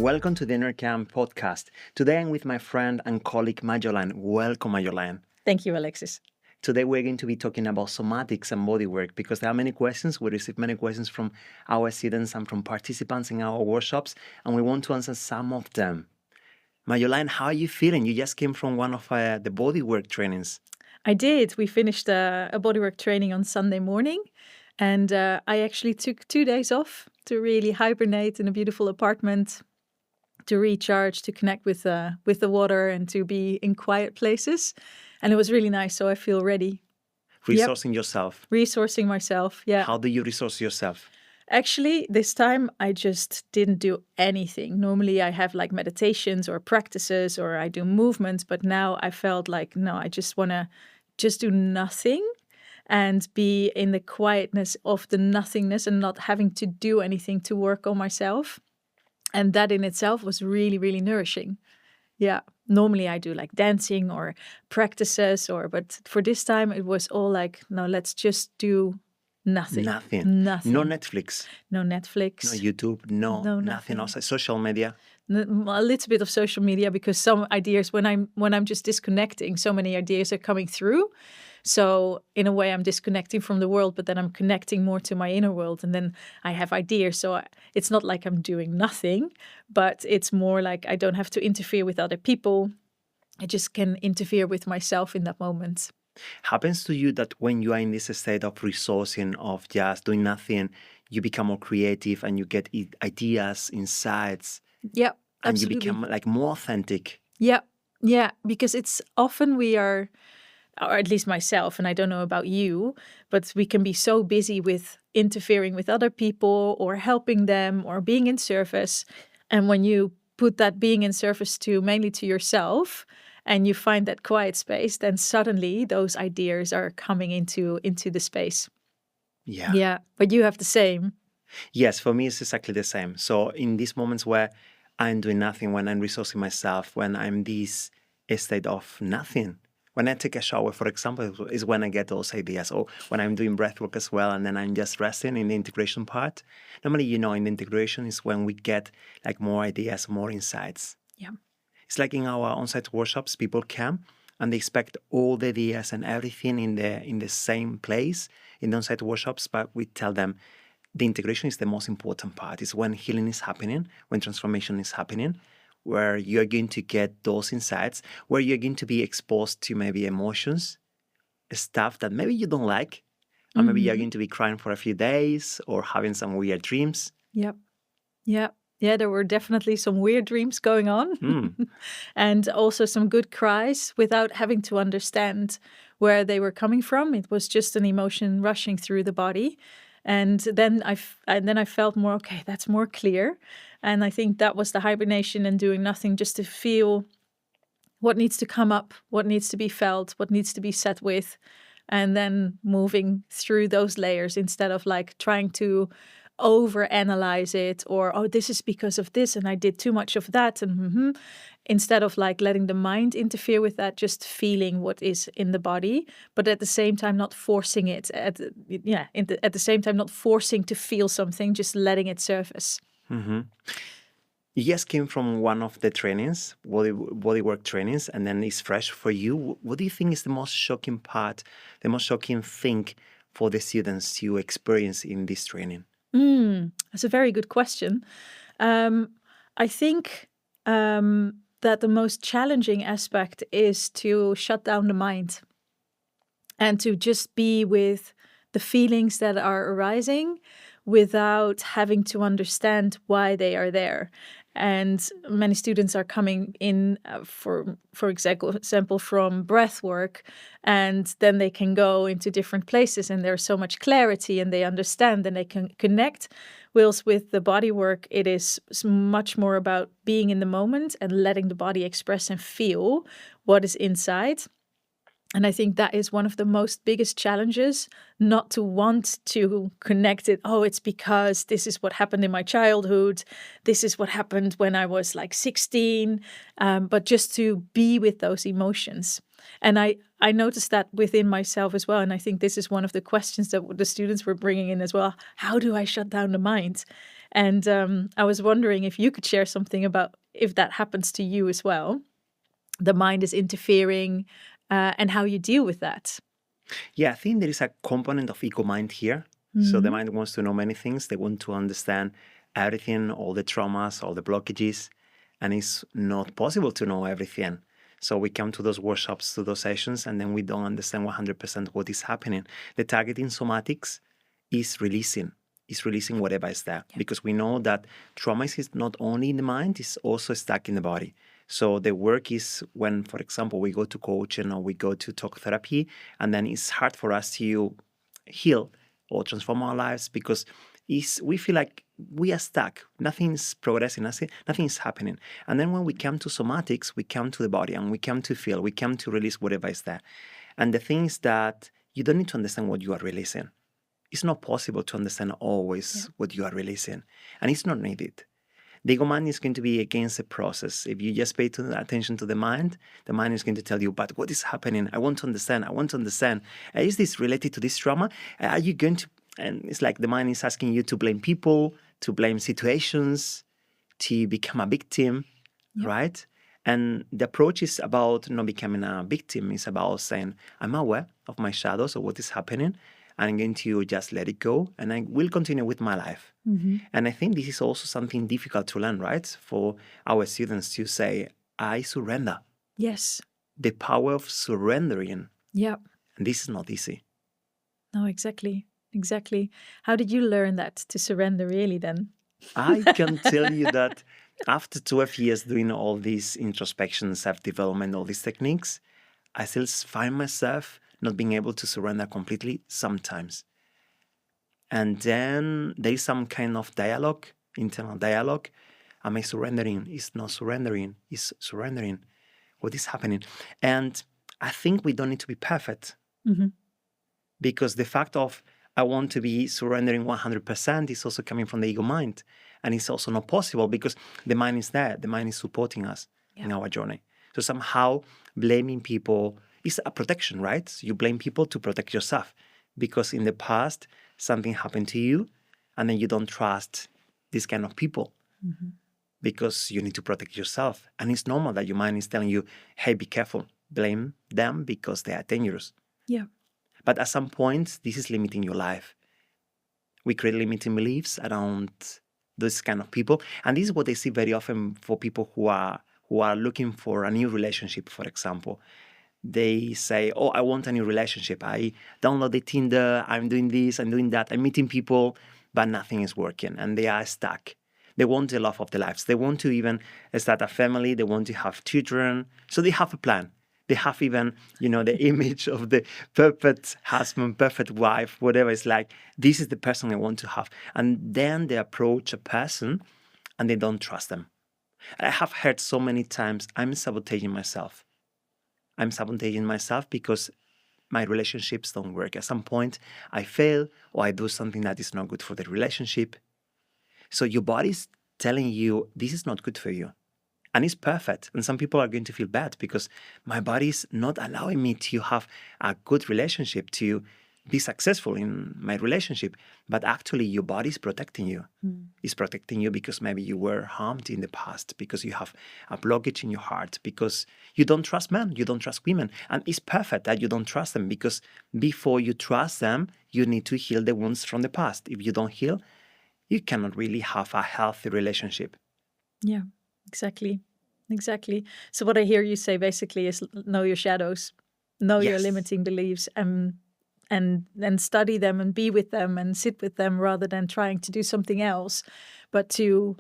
Welcome to the InnerCamp Podcast. Today I'm with my friend and colleague Marjolein. Welcome, Marjolein. Thank you, Alexis. Today we're going to be talking about somatics and bodywork because there are many questions. We receive many questions from our students and from participants in our workshops, and we want to answer some of them. Marjolein, how are you feeling? You just came from one of the bodywork trainings. I did. We finished a bodywork training on Sunday morning, and I actually took 2 days off to really hibernate in a beautiful apartment, to recharge, to connect with the water, and to be in quiet places. And it was really nice, so I feel ready. Resourcing yourself. Resourcing myself, yeah. How do you resource yourself? Actually, this time I just didn't do anything. Normally I have like meditations or practices or I do movements, but now I felt like, no, I just want to just do nothing and be in the quietness of the nothingness and not having to do anything to work on myself. And that in itself was really, really nourishing. Yeah. Normally I do like dancing or practices but for this time it was all like, no, let's just do nothing. Nothing. Nothing. No Netflix. No Netflix. No YouTube. No nothing. Also social media. A little bit of social media because some ideas when I'm just disconnecting, so many ideas are coming through. So in a way I'm disconnecting from the world, but then I'm connecting more to my inner world and then I have ideas. So it's not like I'm doing nothing, but it's more like I don't have to interfere with other people. I just can interfere with myself in that moment. Happens to you that when you are in this state of resourcing, of just doing nothing, you become more creative and you get ideas, insights. Yeah, and absolutely. You become like more authentic. Yeah, because it's often we are, or at least myself, and I don't know about you, but we can be so busy with interfering with other people or helping them or being in service. And when you put that being in service mainly to yourself and you find that quiet space, then suddenly those ideas are coming into the space. Yeah, but you have the same. Yes, for me it's exactly the same. So in these moments where I'm doing nothing, when I'm resourcing myself, when I'm this state of nothing, when I take a shower, for example, is when I get those ideas. Or when I'm doing breathwork as well, and then I'm just resting in the integration part. Normally, in the integration is when we get like more ideas, more insights. Yeah. It's like in our on-site workshops, people come and they expect all the ideas and everything in the same place in the on-site workshops, but we tell them the integration is the most important part. It's when healing is happening, when transformation is happening, where you're going to get those insights, where you're going to be exposed to maybe emotions, stuff that maybe you don't like, or maybe you're going to be crying for a few days or having some weird dreams. Yep. Yeah, there were definitely some weird dreams going on and also some good cries without having to understand where they were coming from. It was just an emotion rushing through the body. And then I felt more, okay, that's more clear. And I think that was the hibernation and doing nothing, just to feel what needs to come up, what needs to be felt, what needs to be sat with, and then moving through those layers instead of like trying to overanalyze it or, oh, this is because of this and I did too much of that. And instead of like letting the mind interfere with that, just feeling what is in the body, but at the same time not forcing it. At the same time not forcing to feel something, just letting it surface. Mm-hmm. You just came from one of the trainings, bodywork trainings, and then it's fresh for you. What do you think is the most shocking part, the most shocking thing for the students you experience in this training? That's a very good question. I think that the most challenging aspect is to shut down the mind and to just be with the feelings that are arising without having to understand why they are there. And many students are coming in, for example, from breath work, and then they can go into different places and there's so much clarity and they understand and they can connect. Whilst with the body work, it is much more about being in the moment and letting the body express and feel what is inside. And I think that is one of the most biggest challenges, not to want to connect it. Oh, it's because this is what happened in my childhood. This is what happened when I was like 16. But just to be with those emotions. And I noticed that within myself as well. And I think this is one of the questions that the students were bringing in as well. How do I shut down the mind? And I was wondering if you could share something about if that happens to you as well. The mind is interfering and how you deal with that. Yeah, I think there is a component of ego mind here. So the mind wants to know many things. They want to understand everything, all the traumas, all the blockages, and it's not possible to know everything. So we come to those workshops, to those sessions, and then we don't understand 100% what is happening. The target in somatics is releasing whatever is there. Because we know that trauma is not only in the mind, it's also stuck in the body. So the work is when, for example, we go to coaching or we go to talk therapy, and then it's hard for us to heal or transform our lives because we feel like we are stuck. Nothing's progressing, nothing is happening. And then when we come to somatics, we come to the body and we come to feel, we come to release whatever is there. And the thing is that you don't need to understand what you are releasing. It's not possible to understand always what you are releasing, and it's not needed. The ego mind is going to be against the process. If you just pay attention to the mind is going to tell you, but what is happening? I want to understand. Is this related to this trauma? Are you going to, and it's like the mind is asking you to blame people, to blame situations, to become a victim, right? And the approach is about not becoming a victim. It's about saying, I'm aware of my shadows, of what is happening. I'm going to just let it go, and I will continue with my life. And I think this is also something difficult to learn, right? For our students to say, I surrender. Yes. The power of surrendering. Yeah. And this is not easy. No, exactly. How did you learn that, to surrender really then? I can tell you that after 12 years doing all these introspection, self-development, all these techniques, I still find myself not being able to surrender completely sometimes. And then there is some kind of dialogue, internal dialogue. Am I surrendering? Is not surrendering? Is surrendering? What is happening? And I think we don't need to be perfect. Because the fact of I want to be surrendering 100% is also coming from the ego mind. And it's also not possible because the mind is there. The mind is supporting us in our journey. So somehow blaming people is a protection, right? You blame people to protect yourself because in the past, something happened to you and then you don't trust this kind of people because you need to protect yourself. And it's normal that your mind is telling you, hey, be careful. Blame them because they are dangerous. Yeah. But at some point, this is limiting your life. We create limiting beliefs around this kind of people. And this is what I see very often for people who are looking for a new relationship, for example. They say, oh, I want a new relationship. I downloaded Tinder. I'm doing this. I'm doing that. I'm meeting people, but nothing is working. And they are stuck. They want the love of their lives. They want to even start a family. They want to have children. So they have a plan. They have even, the image of the perfect husband, perfect wife, whatever. It's like, this is the person I want to have. And then they approach a person and they don't trust them. I have heard so many times, I'm sabotaging myself. I'm sabotaging myself because my relationships don't work. At some point, I fail or I do something that is not good for the relationship. So your body's telling you, this is not good for you. And it's perfect. And some people are going to feel bad because my body is not allowing me to have a good relationship, to be successful in my relationship. But actually, your body is protecting you. It's protecting you because maybe you were harmed in the past, because you have a blockage in your heart, because you don't trust men, you don't trust women. And it's perfect that you don't trust them because before you trust them, you need to heal the wounds from the past. If you don't heal, you cannot really have a healthy relationship. Yeah. Exactly. So what I hear you say basically is know your shadows, know your limiting beliefs, and study them and be with them and sit with them rather than trying to do something else, but to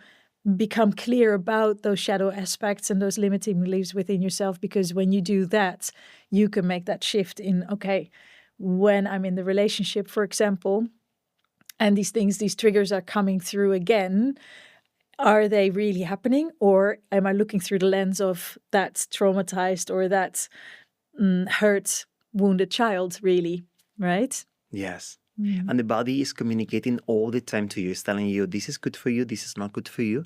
become clear about those shadow aspects and those limiting beliefs within yourself. Because when you do that, you can make that shift in, okay, when I'm in the relationship, for example, and these triggers are coming through again, are they really happening, or am I looking through the lens of that traumatized or that hurt, wounded child, really, right? Yes. And the body is communicating all the time to you. It's telling you, this is good for you, this is not good for you.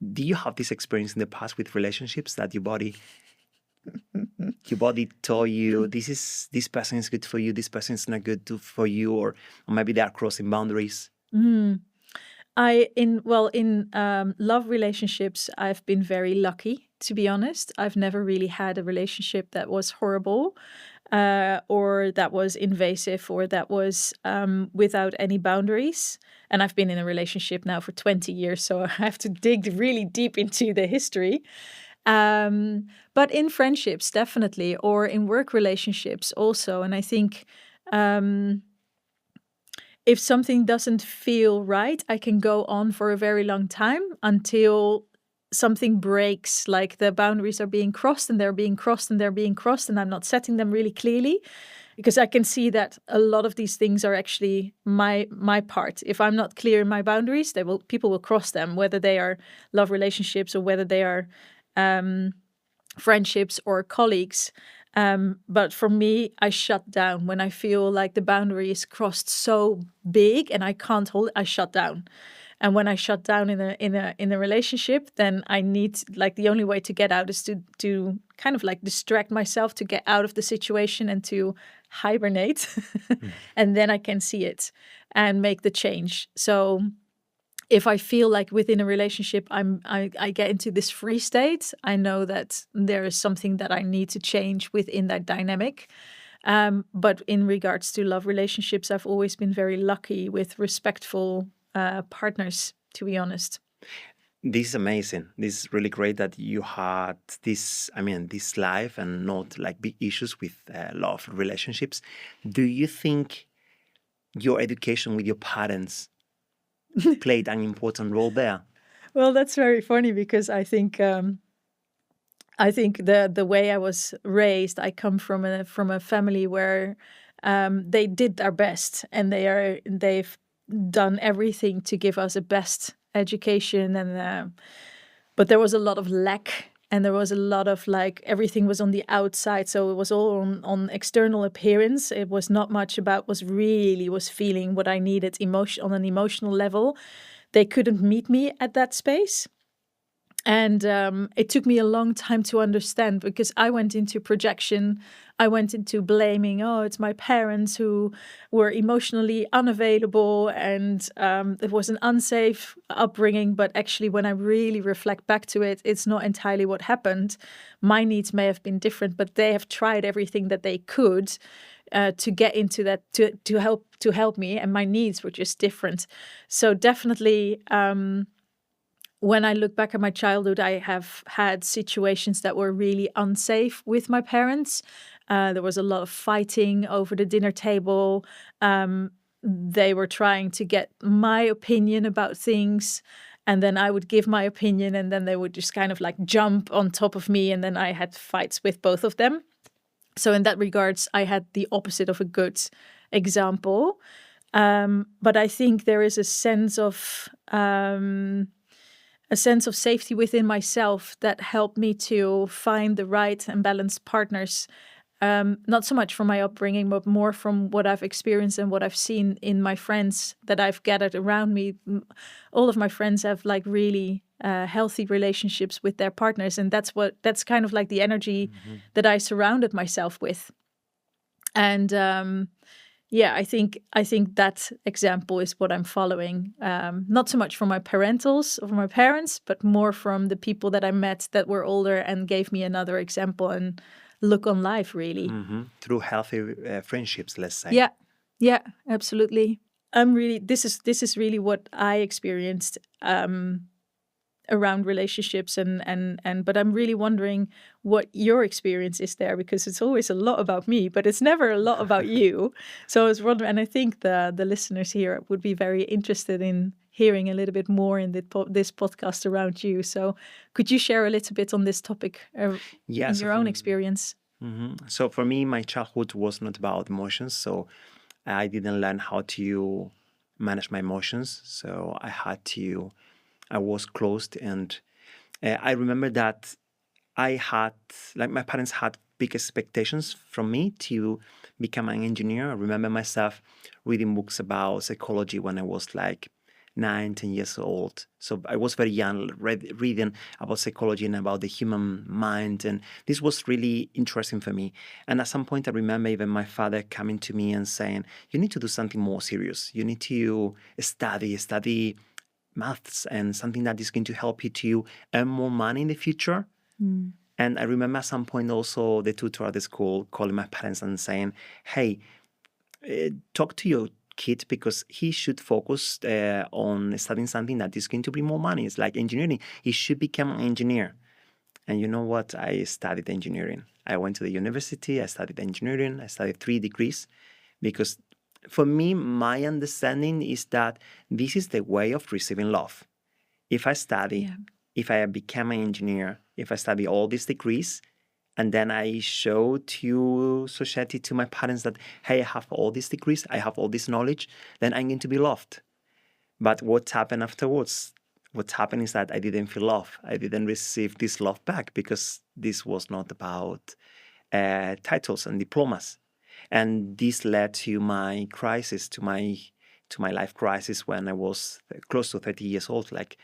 Do you have this experience in the past with relationships that your body told you, this person is good for you, this person is not good for you, or maybe they are crossing boundaries? In love relationships, I've been very lucky, to be honest. I've never really had a relationship that was horrible, or that was invasive, or that was without any boundaries. And I've been in a relationship now for 20 years, so I have to dig really deep into the history. But in friendships, definitely, or in work relationships also. And I think if something doesn't feel right, I can go on for a very long time until something breaks, like the boundaries are being crossed and they're being crossed and they're being crossed, and I'm not setting them really clearly, because I can see that a lot of these things are actually my part. If I'm not clear in my boundaries, people will cross them, whether they are love relationships or whether they are friendships or colleagues. But for me, I shut down when I feel like the boundary is crossed so big and I can't hold it. I shut down. And when I shut down in a relationship, then I need, like, the only way to get out is to kind of like distract myself, to get out of the situation and to hibernate. And then I can see it and make the change. So if I feel like within a relationship I get into this free state, I know that there is something that I need to change within that dynamic. But in regards to love relationships, I've always been very lucky with respectful partners, to be honest. This is amazing. This is really great that you had this life and not like big issues with love relationships. Do you think your education with your parents played an important role there? Well, that's very funny, because I think the way I was raised, I come from a family where they did their best, and they've done everything to give us a best education, and but there was a lot of lack, and there was a lot of, like, everything was on the outside, so it was all on external appearance. It was not much about was feeling what I needed on an emotional level. They couldn't meet me at that space. And it took me a long time to understand, because I went into projection. I went into blaming, it's my parents who were emotionally unavailable, and it was an unsafe upbringing. But actually, when I really reflect back to it, it's not entirely what happened. My needs may have been different, but they have tried everything that they could to get into that, to help me, and my needs were just different. So definitely, when I look back at my childhood, I have had situations that were really unsafe with my parents. There was a lot of fighting over the dinner table. They were trying to get my opinion about things, and then I would give my opinion, and then they would just kind of like jump on top of me, and then I had fights with both of them. So in that regards, I had the opposite of a good example. But I think there is a sense of safety within myself that helped me to find the right and balanced partners. Not so much from my upbringing, but more from what I've experienced and what I've seen in my friends that I've gathered around me. All of my friends have like really healthy relationships with their partners, and that's kind of like the energy that I surrounded myself with. And yeah, I think that example is what I'm following. Not so much from my parents, but more from the people that I met that were older and gave me another example and look on life, really. Through healthy friendships, let's say. Yeah, absolutely. This is really what I experienced around relationships, but I'm really wondering what your experience is there, because it's always a lot about me, but it's never a lot about you. So I was wondering, and I think the listeners here would be very interested in hearing a little bit more in this podcast around you. So could you share a little bit on this topic in your own experience? So for me, my childhood was not about emotions. So I didn't learn how to manage my emotions. So I was closed, and I remember that my parents had big expectations from me to become an engineer. I remember myself reading books about psychology when I was like 9, 10 years old. So I was very young, reading about psychology and about the human mind. And this was really interesting for me. And at some point, I remember even my father coming to me and saying, you need to do something more serious. You need to study maths and something that is going to help you to earn more money in the future. And I remember at some point also the tutor at the school calling my parents and saying, hey, talk to your kid because he should focus on studying something that is going to bring more money. It's like engineering. He should become an engineer. And you know what? I studied engineering. I went to the university. I studied engineering. I studied 3 degrees because for me, my understanding is that this is the way of receiving love. If I study, if I become an engineer, if I study all these degrees, and then I show to society, to my parents that, hey, I have all these degrees, I have all this knowledge, then I'm going to be loved. But what happened afterwards? What happened is that I didn't feel love. I didn't receive this love back because this was not about titles and diplomas. And this led to my crisis, to my life crisis when I was close to 30 years old, like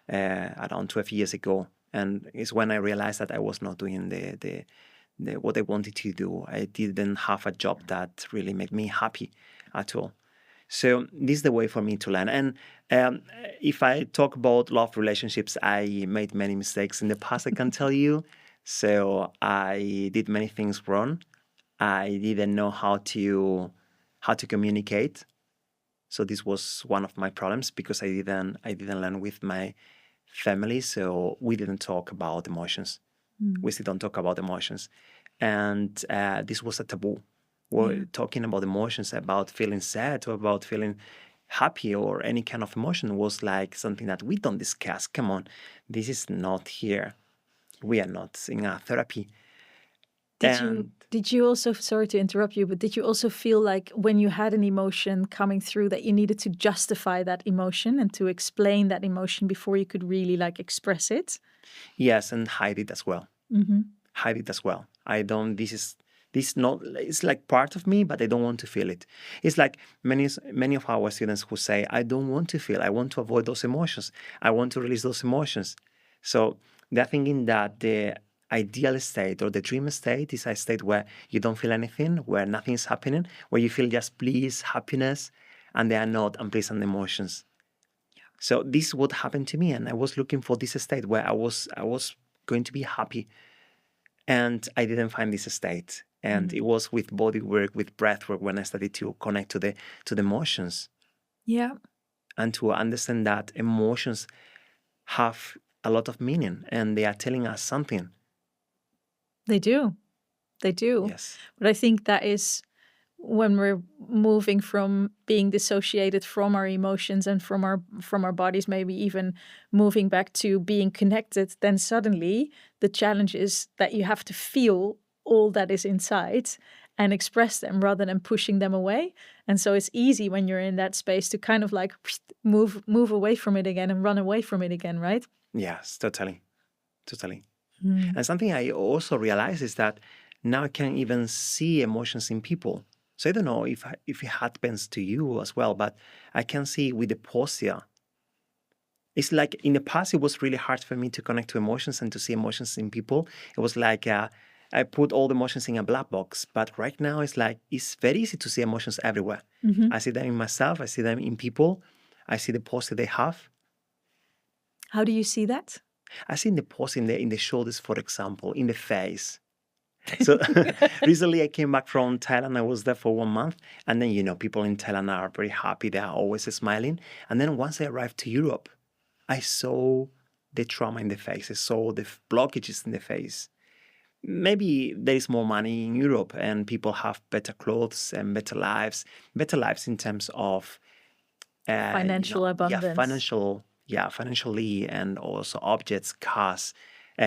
around 12 years ago. And it's when I realized that I was not doing the what I wanted to do. I didn't have a job that really made me happy at all. So this is the way for me to learn. And if I talk about love relationships, I made many mistakes in the past, I can tell you. So I did many things wrong. I didn't know how to communicate. So this was one of my problems because I didn't learn with my family. So we didn't talk about emotions. We still don't talk about emotions. And this was a taboo. We're talking about emotions, about feeling sad or about feeling happy or any kind of emotion was like something that we don't discuss. Come on, this is not here. We are not in a therapy. Did you also, sorry to interrupt you, but did you also feel like when you had an emotion coming through that you needed to justify that emotion and to explain that emotion before you could really like express it? Yes, and hide it as well. Hide it as well. It's like part of me, but I don't want to feel it. It's like many of our students who say, I don't want to feel, I want to avoid those emotions. I want to release those emotions. So they're thinking that the ideal state or the dream state is a state where you don't feel anything, where nothing is happening, where you feel just bliss, happiness, and they are not unpleasant emotions. So this is what happened to me, and I was looking for this state where I was going to be happy, and I didn't find this state. And it was with body work, with breath work, when I started to connect to the emotions. Yeah. And to understand that emotions have a lot of meaning, and they are telling us something. They do. Yes. But I think that is when we're moving from being dissociated from our emotions and from our bodies, maybe even moving back to being connected, then suddenly the challenge is that you have to feel all that is inside and express them rather than pushing them away. And so it's easy when you're in that space to kind of like move away from it again and run away from it again, right? Yes, totally. And something I also realized is that now I can even see emotions in people. So I don't know if it happens to you as well, but I can see with the posture. It's like in the past, it was really hard for me to connect to emotions and to see emotions in people. It was like I put all the emotions in a black box. But right now, it's like it's very easy to see emotions everywhere. I see them in myself. I see them in people. I see the posture they have. How do you see that? I see the pose in the shoulders, for example, in the face. So recently I came back from Thailand. I was there for 1 month. And then, people in Thailand are very happy. They are always smiling. And then once I arrived to Europe, I saw the trauma in the face. I saw the blockages in the face. Maybe there is more money in Europe and people have better clothes and better lives in terms of Financial abundance. Financially, and also objects, cars,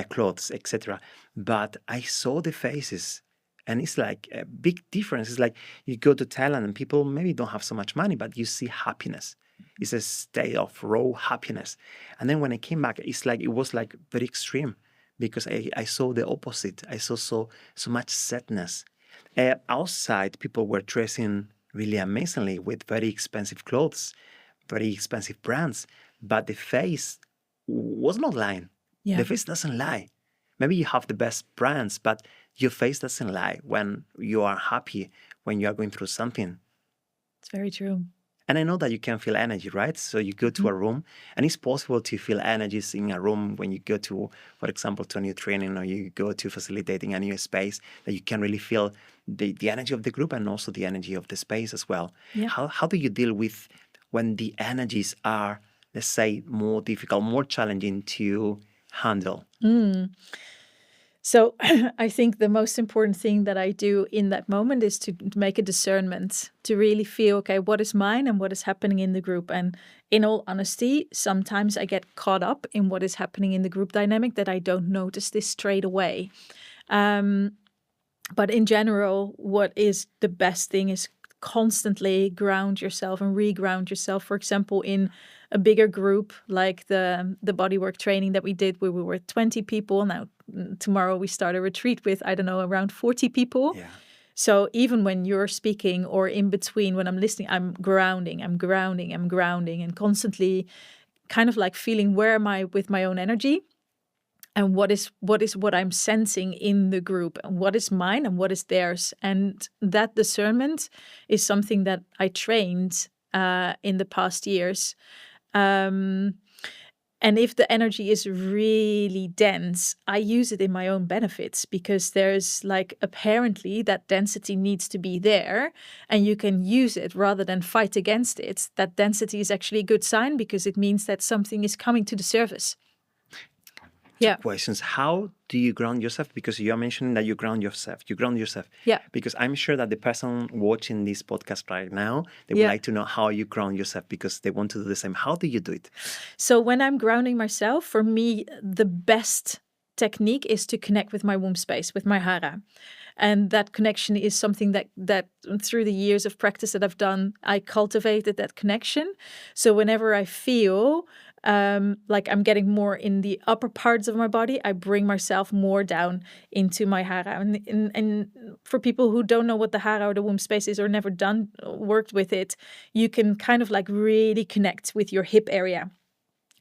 clothes, etc. But I saw the faces, and it's like a big difference. It's like you go to Thailand and people maybe don't have so much money, but you see happiness. It's a state of raw happiness. And then when I came back, it was like very extreme because I saw the opposite. I saw so much sadness. Outside, people were dressing really amazingly with very expensive clothes, very expensive brands. But the face was not lying. Yeah. The face doesn't lie. Maybe you have the best brands, but your face doesn't lie when you are happy, when you are going through something. It's very true. And I know that you can feel energy, right? So you go to a room, and it's possible to feel energies in a room when you go to, for example, to a new training, or you go to facilitating a new space, that you can really feel the energy of the group and also the energy of the space as well. Yeah. How do you deal with when the energies are, let's say, more difficult, more challenging to handle? So I think the most important thing that I do in that moment is to make a discernment, to really feel, okay, what is mine and what is happening in the group. And in all honesty, sometimes I get caught up in what is happening in the group dynamic that I don't notice this straight away. But in general, what is the best thing is constantly ground yourself and reground yourself. For example, in a bigger group like the bodywork training that we did, where we were 20 people. Now tomorrow we start a retreat with, I don't know, around 40 people. Yeah. So even when you're speaking or in between, when I'm listening, I'm grounding, and constantly kind of like feeling, where am I with my own energy? And what is what I'm sensing in the group, and what is mine and what is theirs. And that discernment is something that I trained in the past years. And if the energy is really dense, I use it in my own benefits, because there's like, apparently that density needs to be there and you can use it rather than fight against it. That density is actually a good sign, because it means that something is coming to the surface. Yeah. Questions. How do you ground yourself? Because you're mentioning that you ground yourself. Yeah. Because I'm sure that the person watching this podcast right now, they would like to know how you ground yourself, because they want to do the same. How do you do it? So when I'm grounding myself, for me, the best technique is to connect with my womb space, with my hara. And that connection is something that through the years of practice that I've done, I cultivated that connection. So whenever I feel like I'm getting more in the upper parts of my body, I bring myself more down into my hara. And for people who don't know what the hara or the womb space is, or never worked with it, you can kind of like really connect with your hip area.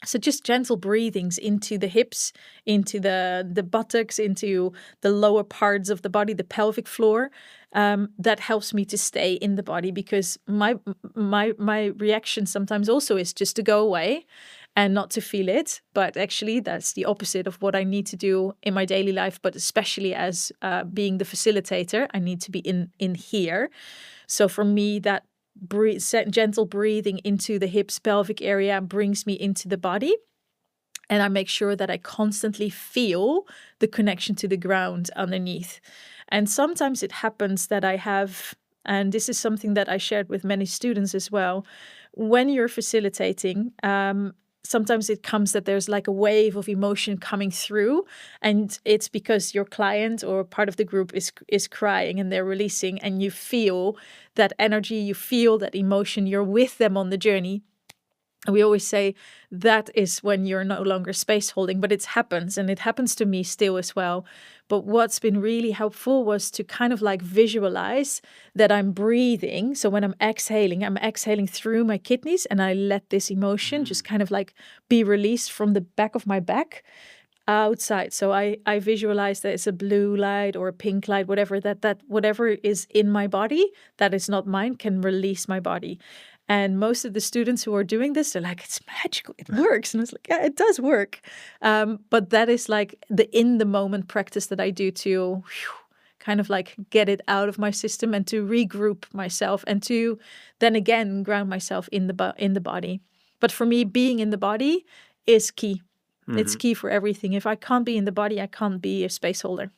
So just gentle breathings into the hips, into the buttocks, into the lower parts of the body, the pelvic floor. That helps me to stay in the body, because my reaction sometimes also is just to go away and not to feel it. But actually, that's the opposite of what I need to do in my daily life. But especially as being the facilitator, I need to be in here. So for me, that gentle breathing into the hips, pelvic area brings me into the body. And I make sure that I constantly feel the connection to the ground underneath. And sometimes it happens that I have, and this is something that I shared with many students as well, when you're facilitating, sometimes it comes that there's like a wave of emotion coming through, and it's because your client or part of the group is crying and they're releasing, and you feel that energy, you feel that emotion, you're with them on the journey. And we always say that is when you're no longer space holding, but it happens, and it happens to me still as well. But what's been really helpful was to kind of like visualize that I'm breathing. So when I'm exhaling through my kidneys, and I let this emotion just kind of like be released from the back of my back outside. So I visualize that it's a blue light or a pink light, whatever that whatever is in my body that is not mine can release my body. And most of the students who are doing this, they're like, it's magical, it works. And it's like, yeah, it does work. But that is like the in the moment practice that I do to kind of like get it out of my system and to regroup myself, and to then again ground myself in the body. But for me, being in the body is key. Mm-hmm. It's key for everything. If I can't be in the body, I can't be a space holder.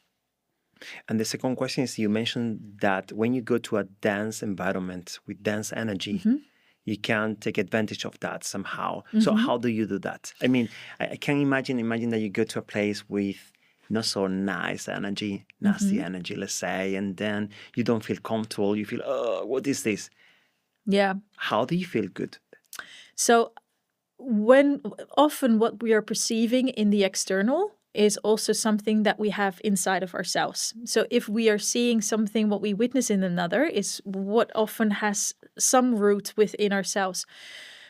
And the second question is, you mentioned that when you go to a dense environment with dense energy, you can take advantage of that somehow. So how do you do that? I mean, I can imagine that you go to a place with not so nice energy, nasty energy, let's say, and then you don't feel comfortable. You feel, oh, what is this? Yeah. How do you feel good? So often what we are perceiving in the external is also something that we have inside of ourselves. So if we are seeing something, what we witness in another is what often has some root within ourselves.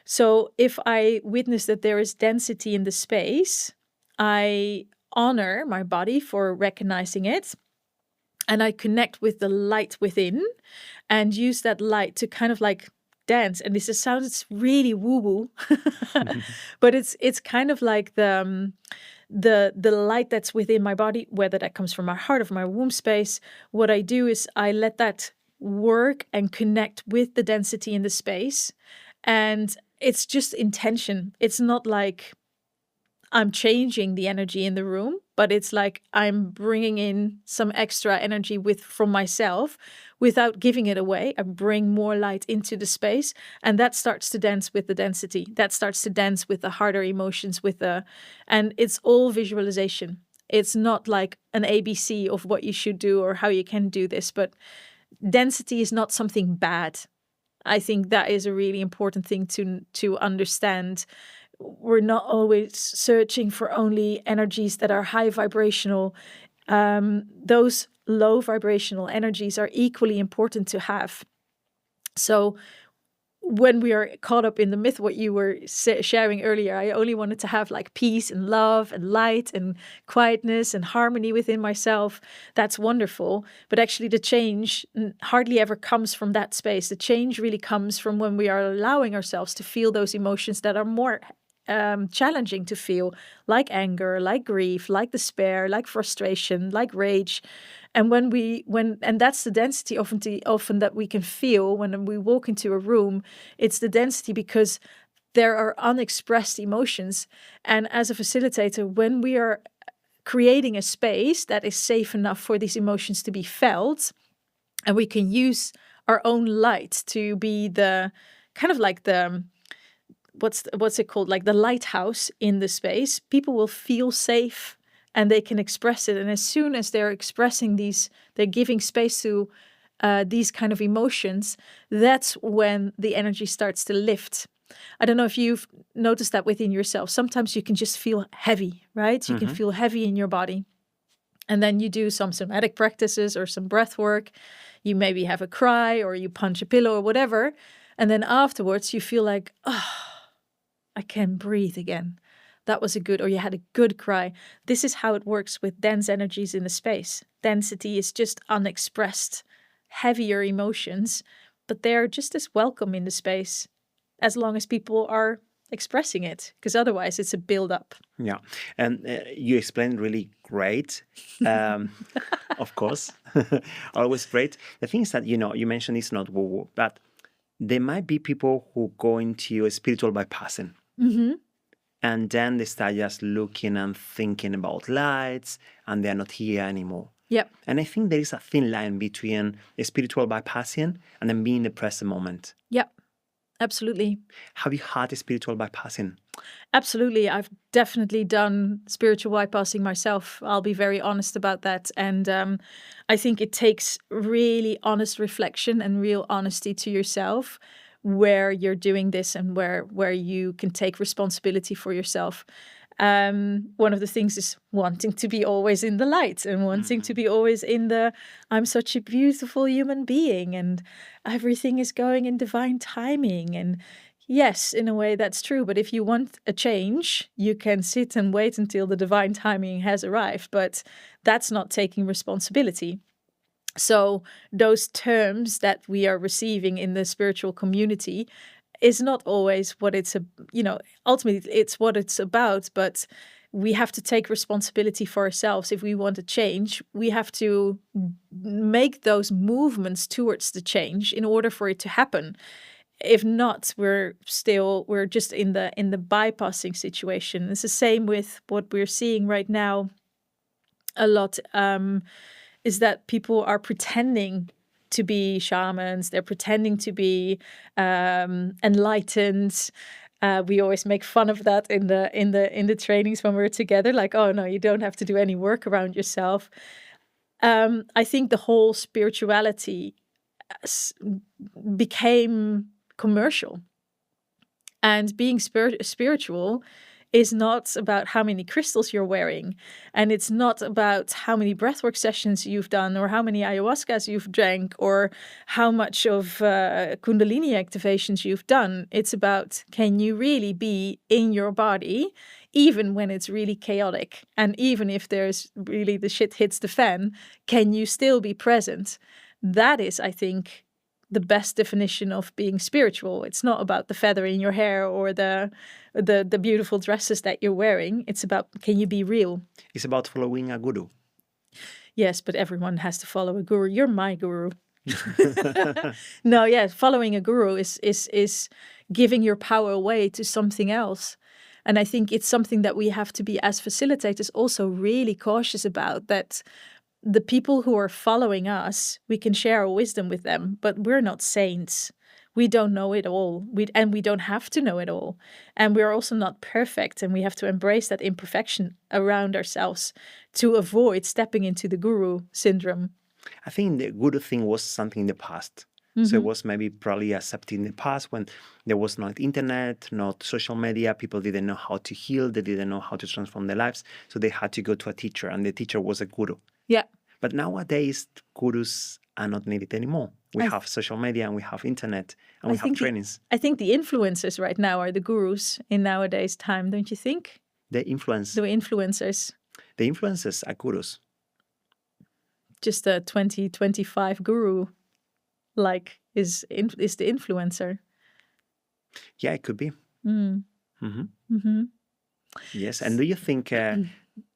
So if I witness that there is density in the space, I honor my body for recognizing it, and I connect with the light within and use that light to kind of like dance, and this sounds really woo-woo, but it's kind of like the light that's within my body, whether that comes from my heart or from my womb space. What I do is I let that work and connect with the density in the space, and it's just intention. It's not like I'm changing the energy in the room, but it's like I'm bringing in some extra energy from myself without giving it away. I bring more light into the space, and that starts to dance with the density. That starts to dance with the harder emotions, and it's all visualization. It's not like an ABC of what you should do or how you can do this, but density is not something bad. I think that is a really important thing to understand. We're not always searching for only energies that are high vibrational. Those low vibrational energies are equally important to have. So when we are caught up in the myth, what you were sharing earlier, I only wanted to have like peace and love and light and quietness and harmony within myself. That's wonderful. But actually the change hardly ever comes from that space. The change really comes from when we are allowing ourselves to feel those emotions that are more challenging to feel, like anger, like grief, like despair, like frustration, like rage. And and that's the density often that we can feel when we walk into a room. It's the density because there are unexpressed emotions. And as a facilitator, when we are creating a space that is safe enough for these emotions to be felt, and we can use our own light to be the kind of like the what's it called, like the lighthouse in the space, people will feel safe and they can express it. And as soon as they're expressing these, they're giving space to these kind of emotions, that's when the energy starts to lift. I don't know if you've noticed that within yourself. Sometimes you can just feel heavy, right? You can feel heavy in your body. And then you do some somatic practices or some breath work. You maybe have a cry or you punch a pillow or whatever. And then afterwards you feel like, oh, I can breathe again. That was or you had a good cry. This is how it works with dense energies in the space. Density is just unexpressed, heavier emotions, but they're just as welcome in the space as long as people are expressing it, because otherwise it's a build-up. Yeah, and you explained really great. Of course, always great. The thing is that, you mentioned it's not woo-woo, but there might be people who go into a spiritual bypassing. Mm-hmm. And then they start just looking and thinking about lights, and they're not here anymore. Yep. And I think there is a thin line between a spiritual bypassing and then being in the present moment. Yep, absolutely. Have you had a spiritual bypassing? Absolutely. I've definitely done spiritual bypassing myself. I'll be very honest about that. And I think it takes really honest reflection and real honesty to yourself where you're doing this and where you can take responsibility for yourself. One of the things is wanting to be always in the light and wanting to be always in I'm such a beautiful human being and everything is going in divine timing. And yes, in a way that's true. But if you want a change, you can sit and wait until the divine timing has arrived. But that's not taking responsibility. So those terms that we are receiving in the spiritual community is not always what it's, ultimately it's what it's about, but we have to take responsibility for ourselves. If we want to change, we have to make those movements towards the change in order for it to happen. If not, we're just in the bypassing situation. It's the same with what we're seeing right now a lot, is that people are pretending to be shamans. They're pretending to be enlightened. We always make fun of that in the trainings when we're together. Like, oh no, you don't have to do any work around yourself. I think the whole spirituality became commercial, and being spiritual is not about how many crystals you're wearing, and it's not about how many breathwork sessions you've done or how many ayahuascas you've drank or how much of kundalini activations you've done. It's about, can you really be in your body even when it's really chaotic, and even if there's really the shit hits the fan, can you still be present? That is, I think, the best definition of being spiritual. It's not about the feather in your hair or the beautiful dresses that you're wearing. It's about, can you be real? It's about following a guru. Yes, but everyone has to follow a guru. You're my guru. No, yeah, following a guru is giving your power away to something else. And I think it's something that we have to be, as facilitators, also really cautious about, that the people who are following us, we can share our wisdom with them, but we're not saints. We don't know it all. We don't have to know it all. And we're also not perfect, and we have to embrace that imperfection around ourselves to avoid stepping into the guru syndrome. I think the guru thing was something in the past. So it was maybe probably accepted in the past when there was not internet, not social media. People didn't know how to heal. They didn't know how to transform their lives. So they had to go to a teacher, and the teacher was a guru. Yeah. But nowadays, gurus are not needed anymore. We have social media, and we have internet, and we have trainings. I think the influencers right now are the gurus in nowadays time, don't you think? The influencers are gurus. Just a 2025 guru, like, is the influencer. Yeah, it could be. Yes. And do you think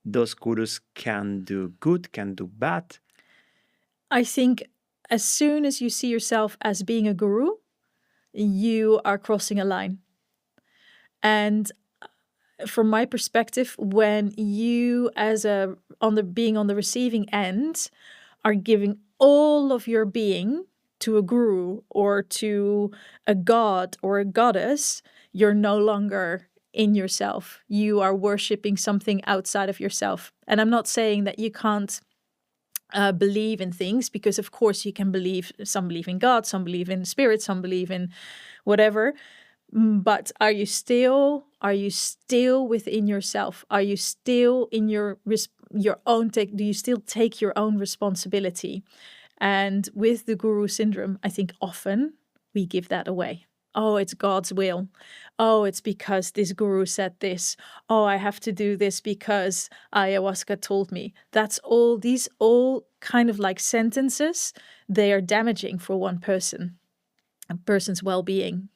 those gurus can do good, can do bad? I think as soon as you see yourself as being a guru, you are crossing a line. And from my perspective, when you, being on the receiving end, are giving all of your being to a guru or to a god or a goddess, you're no longer in yourself. You are worshipping something outside of yourself. And I'm not saying that you can't believe in things, because of course you can believe. Some believe in God, some believe in spirit, some believe in whatever. But are you still within yourself? Are you still in your own do you still take your own responsibility? And with the guru syndrome, I think often we give that away. Oh, it's God's will. Oh, it's because this guru said this. Oh, I have to do this because ayahuasca told me. These all kind of like sentences, they are damaging for one person, a person's well-being.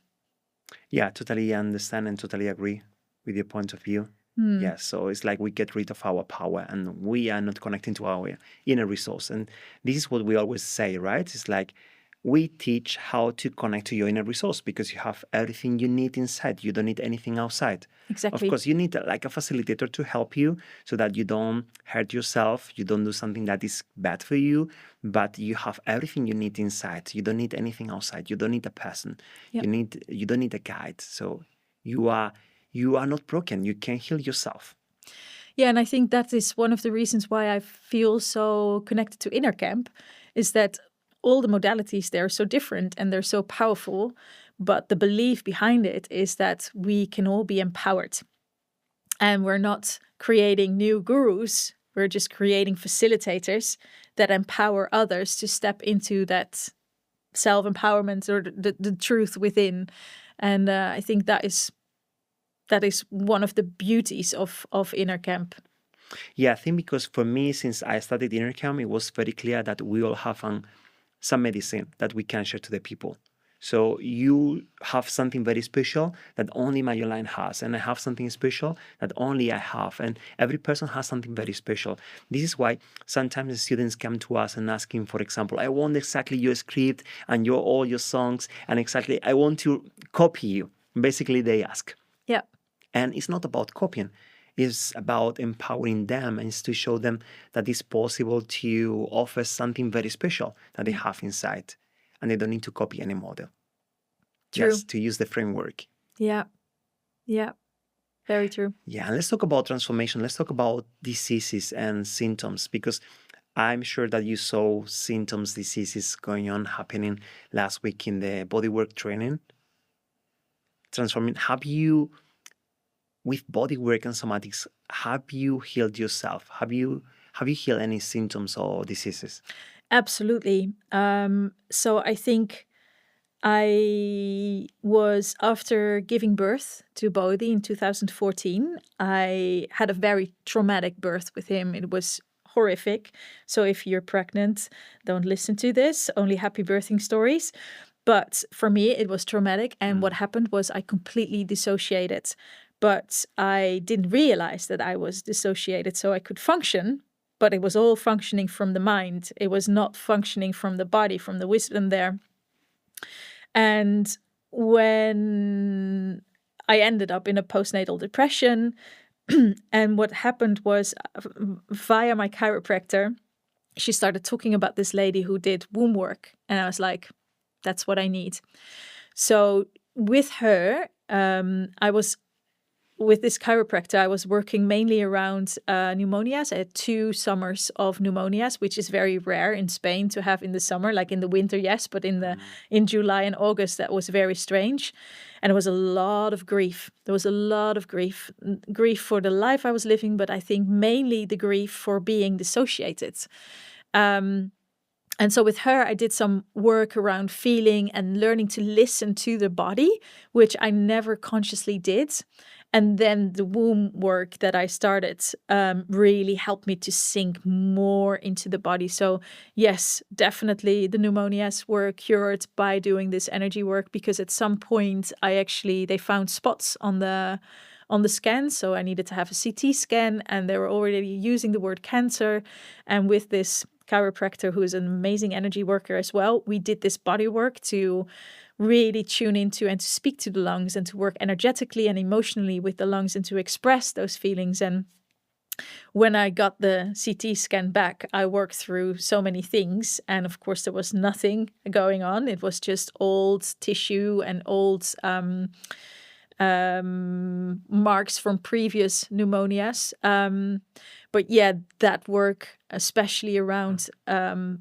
Yeah, totally understand and totally agree with your point of view. Yeah, so it's like we get rid of our power and we are not connecting to our inner resource. And this is what we always say, right? It's like we teach how to connect to your inner resource because you have everything you need inside. You don't need anything outside. Exactly. Of course, you need like a facilitator to help you so that you don't hurt yourself. You don't do something that is bad for you, but you have everything you need inside. You don't need anything outside. You don't need a person. Yep. You don't need a guide. So you are not broken. You can heal yourself. Yeah, and I think that is one of the reasons why I feel so connected to InnerCamp, is that all the modalities, they're so different and they're so powerful, but the belief behind it is that we can all be empowered. And we're not creating new gurus, we're just creating facilitators that empower others to step into that self-empowerment or the truth within. And I think that is one of the beauties of InnerCamp. Yeah, I think because for me, since I started InnerCamp, it was very clear that we all have some medicine that we can share to the people. So you have something very special that only Marjolein has, and I have something special that only I have, and every person has something very special. This is why sometimes the students come to us and asking, for example, I want exactly your script and all your songs, and exactly I want to copy you. Basically, they ask. Yeah. And it's not about copying. It's about empowering them and to show them that it's possible to offer something very special that they have inside. And they don't need to copy any model. True. Just to use the framework. Yeah. Yeah. Very true. Yeah. And let's talk about transformation. Let's talk about diseases and symptoms, because I'm sure that you saw symptoms, diseases happening last week in the bodywork training. Transforming. With bodywork and somatics, have you healed yourself? Have you healed any symptoms or diseases? Absolutely. So I think I was, after giving birth to Bodhi in 2014, I had a very traumatic birth with him. It was horrific. So if you're pregnant, don't listen to this, only happy birthing stories. But for me, it was traumatic. And what happened was I completely dissociated. But I didn't realize that I was dissociated, so I could function, but it was all functioning from the mind. It was not functioning from the body, from the wisdom there. And when I ended up in a postnatal depression, and what happened was via my chiropractor, she started talking about this lady who did womb work. And I was like, that's what I need. So with her, with this chiropractor, I was working mainly around pneumonias. I had 2 summers of pneumonias, which is very rare in Spain to have in the summer. Like in the winter, yes, but in July and August, that was very strange. And it was a lot of grief. There was a lot of grief for the life I was living, but I think mainly the grief for being dissociated. And so with her, I did some work around feeling and learning to listen to the body, which I never consciously did. And then the womb work that I started really helped me to sink more into the body. So yes, definitely the pneumonias were cured by doing this energy work, because at some point they found spots on the scan. So I needed to have a CT scan, and they were already using the word cancer. And with this chiropractor, who is an amazing energy worker as well, we did this body work to really tune into and to speak to the lungs and to work energetically and emotionally with the lungs and to express those feelings. And when I got the CT scan back, I worked through so many things. And of course, there was nothing going on. It was just old tissue and old marks from previous pneumonias. But yeah, that work, especially around the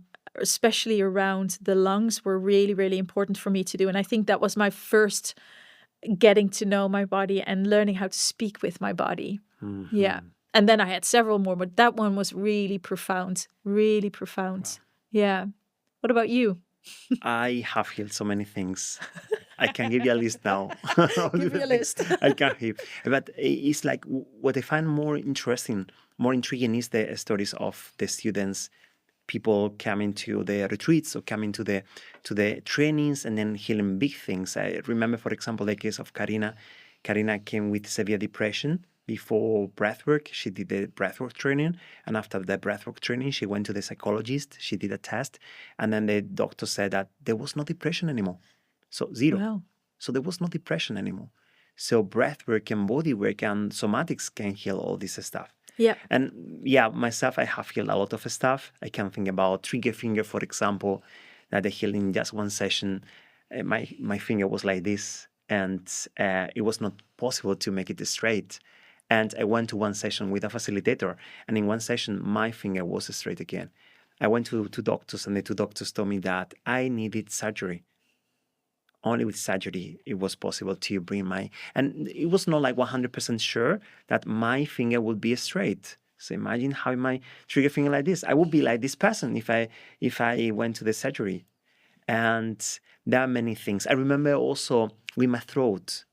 lungs, were really, really important for me to do. And I think that was my first getting to know my body and learning how to speak with my body. Mm-hmm. Yeah. And then I had several more, but that one was really profound, really profound. Wow. Yeah. What about you? I have healed so many things. I can give you a list now. Give me a list. I can't heal. But it's like what I find more intriguing is the stories of the students, people coming to the retreats or coming to the trainings and then healing big things. I remember, for example, the case of Karina. Karina came with severe depression before breathwork. She did the breathwork training, and after the breathwork training, she went to the psychologist. She did a test, and then the doctor said that there was no depression anymore. So 0. Wow. So there was no depression anymore. So breathwork and bodywork and somatics can heal all this stuff. Yeah. And yeah, myself, I have healed a lot of stuff. I can think about trigger finger, for example, that I healed in just one session. My finger was like this, and it was not possible to make it straight. And I went to one session with a facilitator, and in one session, my finger was straight again. I went to 2 doctors, and the 2 doctors told me that I needed surgery. Only with surgery, it was possible to bring and it was not like 100% sure that my finger would be straight. So imagine having my trigger finger like this. I would be like this person if I went to the surgery. And there are many things. I remember also with my throat.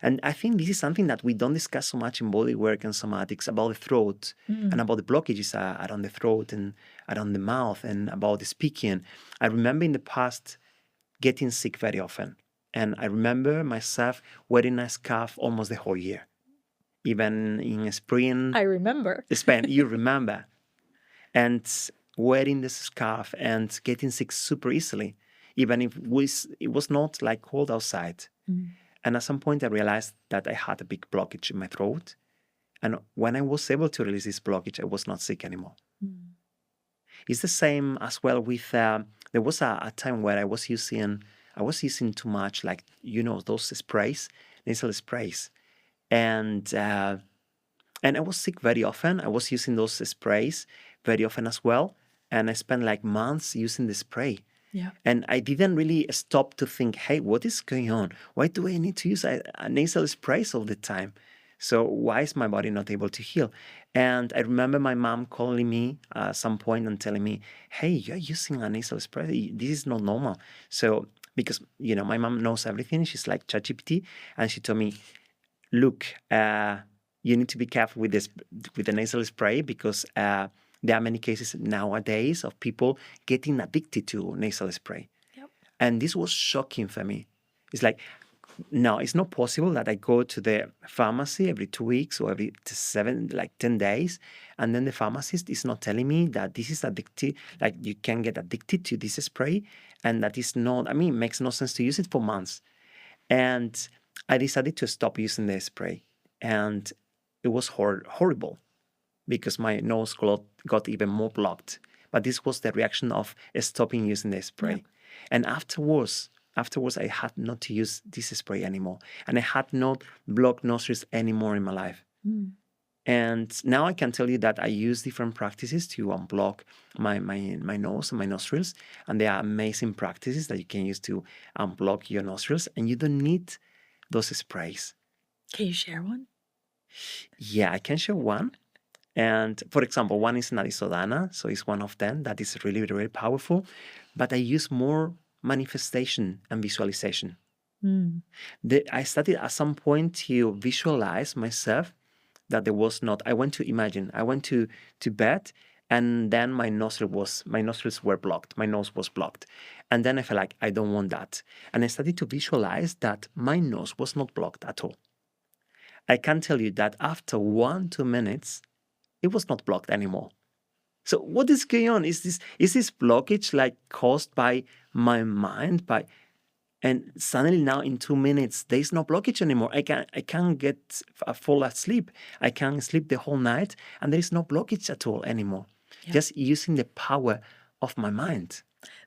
And I think this is something that we don't discuss so much in bodywork and somatics, about the throat and about the blockages around the throat and around the mouth and about the speaking. I remember in the past getting sick very often. And I remember myself wearing a scarf almost the whole year. Even in spring. I remember. Spain, you remember. And wearing this scarf and getting sick super easily, even if it was not like cold outside. Mm. And at some point I realized that I had a big blockage in my throat. And when I was able to release this blockage, I was not sick anymore. Mm. It's the same as well with, there was a time where I was using too much, like, those sprays, nasal sprays. And I was sick very often. I was using those sprays very often as well. And I spent like months using the spray. Yeah. And I didn't really stop to think, hey, what is going on? Why do I need to use a nasal sprays all the time? So why is my body not able to heal? And I remember my mom calling me at some point and telling me, hey, you're using a nasal spray. This is not normal. So because, my mom knows everything. She's like ChatGPT. And she told me, look, you need to be careful with the nasal spray, because there are many cases nowadays of people getting addicted to nasal spray. Yep. And this was shocking for me. It's like, no, it's not possible that I go to the pharmacy every 2 weeks or every 10 days, and then the pharmacist is not telling me that this is addictive, like you can get addicted to this spray, and that is not, it makes no sense to use it for months. And I decided to stop using the spray, and it was horrible because my nose got even more blocked. But this was the reaction of stopping using the spray. Yeah. And afterwards, I had not to use this spray anymore. And I had not blocked nostrils anymore in my life. And now I can tell you that I use different practices to unblock my nose and my nostrils. And they are amazing practices that you can use to unblock your nostrils. And you don't need those sprays. Can you share one? Yeah, I can share one. And for example, one is Nadisodana. So it's one of them that is really, really powerful. But I use more manifestation and visualization. I started at some point to visualize myself that there was not, I went to bed, and then my nostrils were blocked. My nose was blocked. And then I felt like I don't want that. And I started to visualize that my nose was not blocked at all. I can tell you that after 1-2 minutes, it was not blocked anymore. So what is going on? Is this blockage like caused by my mind? And suddenly now in 2 minutes, there is no blockage anymore. I can't fall asleep. I can sleep the whole night, and there is no blockage at all anymore. Yeah. Just using the power of my mind.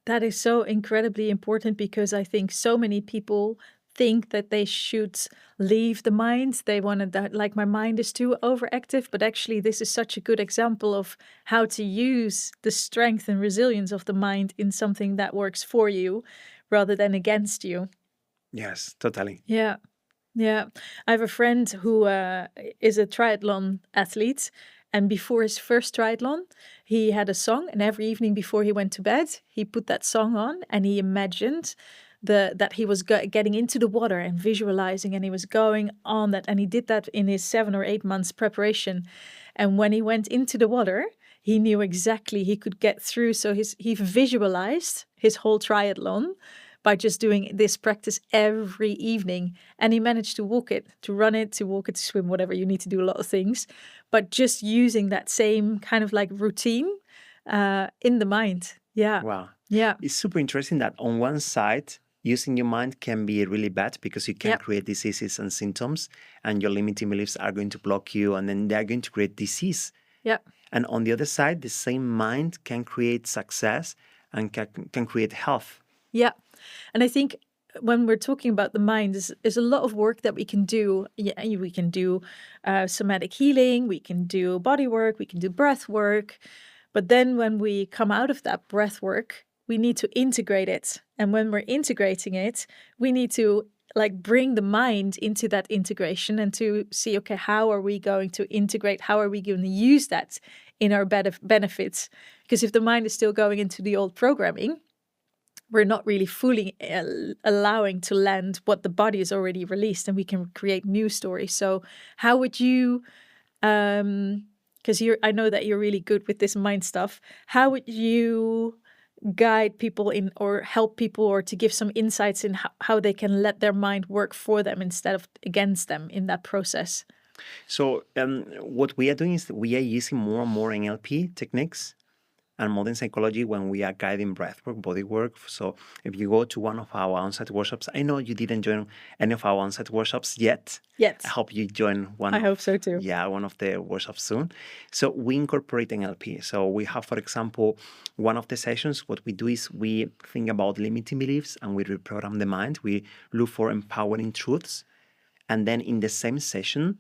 That is so incredibly important, because I think so many people think that they should leave the mind. They want to, like, my mind is too overactive, but actually this is such a good example of how to use the strength and resilience of the mind in something that works for you rather than against you. Yes, totally. Yeah. I have a friend who is a triathlon athlete, and before his first triathlon, he had a song, and every evening before he went to bed, he put that song on, and he imagined that he was getting into the water and visualizing, and he was going on that, and he did that in his 7 or 8 months preparation. And when he went into the water, he knew exactly he could get through. So he visualized his whole triathlon by just doing this practice every evening, and he managed to walk it, to run it, to walk it, to swim, whatever. You need to do a lot of things, but just using that same kind of like routine in the mind. Yeah. Wow. Yeah. It's super interesting that on one side, using your mind can be really bad because you can create diseases and symptoms, and your limiting beliefs are going to block you, and then they're going to create disease. Yeah. And on the other side, the same mind can create success and can create health. Yeah. And I think when we're talking about the mind, there's a lot of work that we can do. Yeah, we can do somatic healing, we can do body work, we can do breath work. But then when we come out of that breath work, we need to integrate it. And when we're integrating it, we need to bring the mind into that integration and to see, okay, how are we going to integrate? How are we going to use that in our benefits? Because if the mind is still going into the old programming, we're not really fully allowing to land what the body has already released, and we can create new stories. So how would you, because I know that you're really good with this mind stuff, how would you guide people in, or help people, or to give some insights in how they can let their mind work for them instead of against them in that process? So what we are doing is we are using more and more NLP techniques and modern psychology when we are guiding breathwork, body work. So if you go to one of our on-site workshops, I know you didn't join any of our on-site workshops yet. Yet. I hope you join one. I hope so too. Yeah, one of the workshops soon. So we incorporate NLP. So we have, for example, one of the sessions, what we do is we think about limiting beliefs and we reprogram the mind. We look for empowering truths. And then in the same session,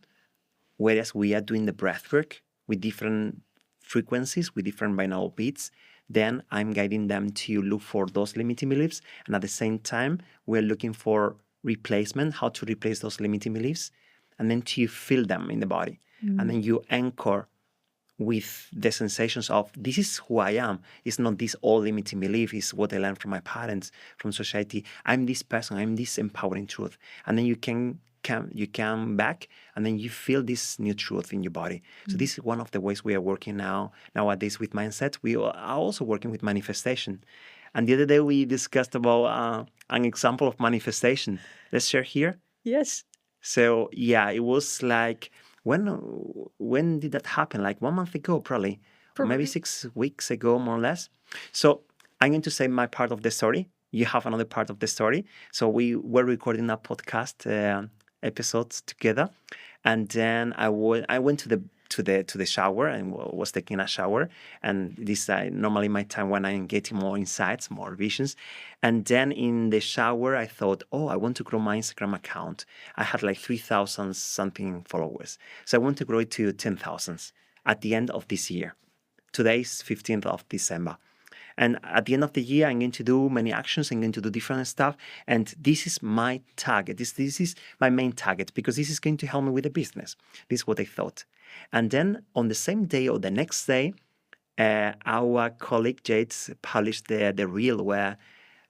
whereas we are doing the breathwork with different frequencies, with different binaural beats, then I'm guiding them to look for those limiting beliefs. And at the same time, we're looking for replacement, how to replace those limiting beliefs, and then to feel them in the body. And then you anchor with the sensations of, this is who I am. It's not this old limiting belief. It's what I learned from my parents, from society. I'm this person. I'm this empowering truth. And then you come back, and then you feel this new truth in your body. So this is one of the ways we are working nowadays with mindset. We are also working with manifestation. And the other day we discussed about an example of manifestation. Let's share here. Yes. So yeah, it was like when did that happen? Like 1 month ago, probably. Or maybe 6 weeks ago, more or less. So I'm going to say my part of the story. You have another part of the story. So we were recording a podcast episodes together, and then I went to the shower and was taking a shower. And this is normally my time when I'm getting more insights, more visions. And then in the shower, I thought, oh, I want to grow my Instagram account. I had like 3,000 something followers. So I want to grow it to 10,000 at the end of this year. Today is 15th of December. And at the end of the year, I'm going to do many actions. I'm going to do different stuff. And this is my target. This is my main target because this is going to help me with the business. This is what I thought. And then on the same day or the next day, our colleague Jade published the reel where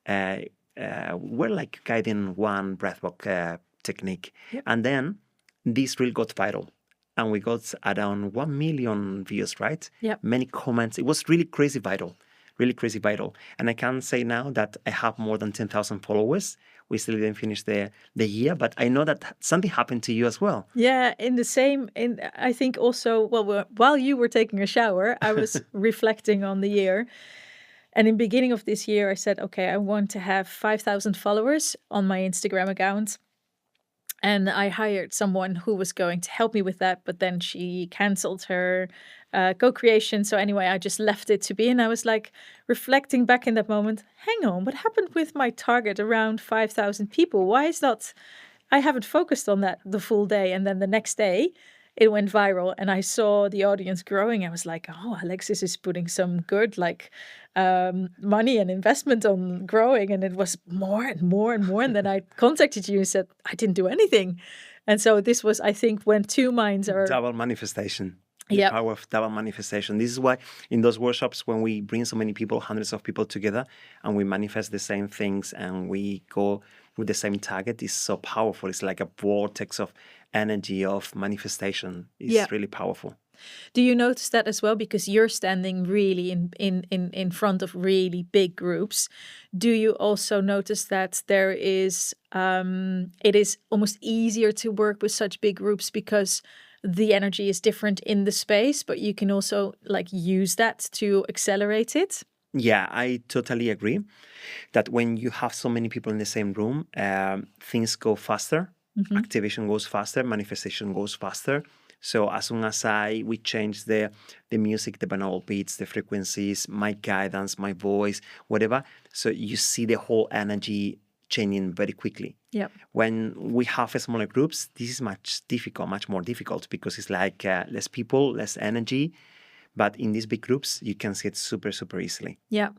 we're like guiding one breathwork technique. Yep. And then this reel got viral. And we got around 1 million views, right? Yeah. Many comments. It was really crazy viral. And I can say now that I have more than 10,000 followers. We still didn't finish the year, but I know that something happened to you as well. Yeah, I think also, while you were taking a shower, I was reflecting on the year. And in the beginning of this year, I said, okay, I want to have 5,000 followers on my Instagram account. And I hired someone who was going to help me with that, but then she canceled her co-creation. So anyway, I just left it to be. And I was like reflecting back in that moment, hang on, what happened with my target around 5,000 people? Why is that? I haven't focused on that the full day. And then the next day it went viral and I saw the audience growing. I was like, oh, Alexis is putting some good money and investment on growing. And it was more and more and more. And then I contacted you and said, I didn't do anything. And so this was, I think, when two minds are... Double manifestation. The power of double manifestation. This is why in those workshops, when we bring so many people, hundreds of people together, and we manifest the same things and we go with the same target, is so powerful. It's like a vortex of energy, of manifestation. It's really powerful. Do you notice that as well? Because you're standing really in front of really big groups. Do you also notice that there is it is almost easier to work with such big groups because the energy is different in the space, but you can also use that to accelerate it? Yeah, I totally agree that when you have so many people in the same room, things go faster, activation goes faster, manifestation goes faster. So as soon as we change the music, the binaural beats, the frequencies, my guidance, my voice, whatever, so you see the whole energy changing very quickly. Yeah. When we have smaller groups, this is much more difficult because it's like less people, less energy. But in these big groups, you can see it super, super easily. Yeah.